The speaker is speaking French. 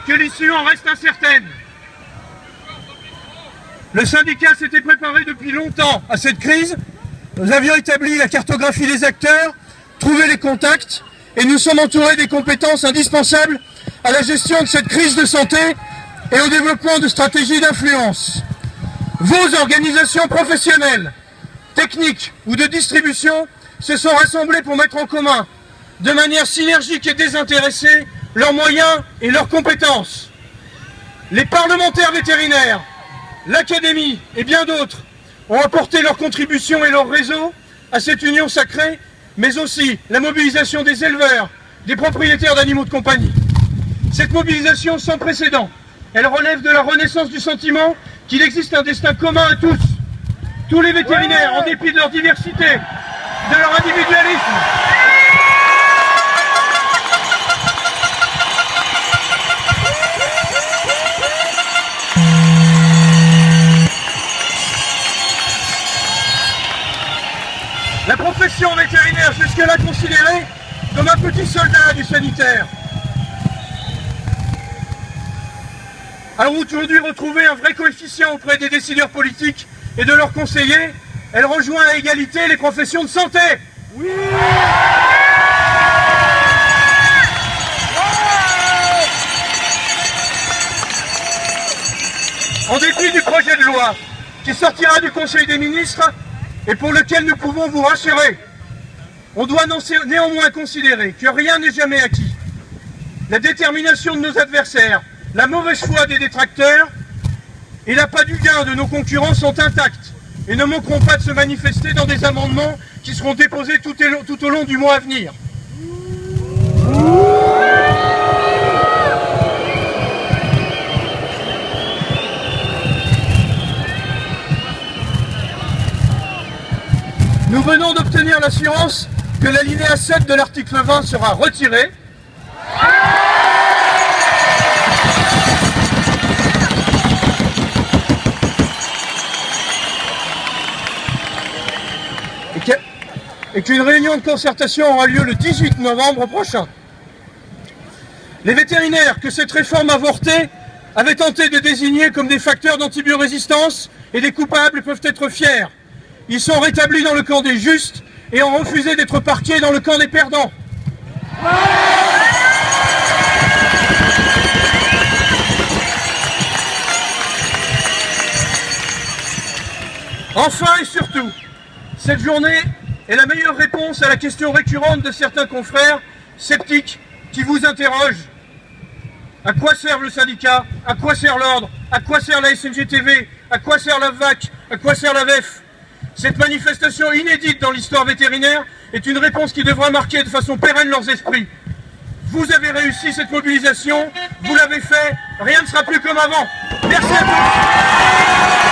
que l'issue en reste incertaine. Le syndicat s'était préparé depuis longtemps à cette crise. Nous avions établi la cartographie des acteurs, trouvé les contacts, et nous sommes entourés des compétences indispensables à la gestion de cette crise de santé et au développement de stratégies d'influence. Vos organisations professionnelles, techniques ou de distribution se sont rassemblées pour mettre en commun, de manière synergique et désintéressée, leurs moyens et leurs compétences. Les parlementaires vétérinaires, l'Académie et bien d'autres ont apporté leur contribution et leur réseau à cette union sacrée, mais aussi la mobilisation des éleveurs, des propriétaires d'animaux de compagnie. Cette mobilisation sans précédent, elle relève de la renaissance du sentiment qu'il existe un destin commun à tous. Tous les vétérinaires, en dépit de leur diversité, de leur individualisme, la profession vétérinaire, jusque-là considérée comme un petit soldat du sanitaire, a aujourd'hui retrouvé un vrai coefficient auprès des décideurs politiques et de leurs conseillers. Elle rejoint à égalité les professions de santé. Oui. En dépit du projet de loi qui sortira du Conseil des ministres, et pour lequel nous pouvons vous rassurer, on doit néanmoins considérer que rien n'est jamais acquis. La détermination de nos adversaires, la mauvaise foi des détracteurs et l'appât du gain de nos concurrents sont intacts et ne manqueront pas de se manifester dans des amendements qui seront déposés tout au long du mois à venir. Nous venons d'obtenir l'assurance que l'alinéa 7 de l'article 20 sera retiré. Et qu'une réunion de concertation aura lieu le 18 novembre prochain. Les vétérinaires que cette réforme avortée avait tenté de désigner comme des facteurs d'antibiorésistance et des coupables peuvent être fiers. Ils sont rétablis dans le camp des justes et ont refusé d'être parqués dans le camp des perdants. Enfin et surtout, cette journée est la meilleure réponse à la question récurrente de certains confrères sceptiques qui vous interrogent. À quoi sert le syndicat? À quoi sert l'ordre? À quoi sert la SNGTV? À quoi sert la VAC? À quoi sert la VEF? Cette manifestation inédite dans l'histoire vétérinaire est une réponse qui devra marquer de façon pérenne leurs esprits. Vous avez réussi cette mobilisation, vous l'avez fait, rien ne sera plus comme avant. Merci à tous.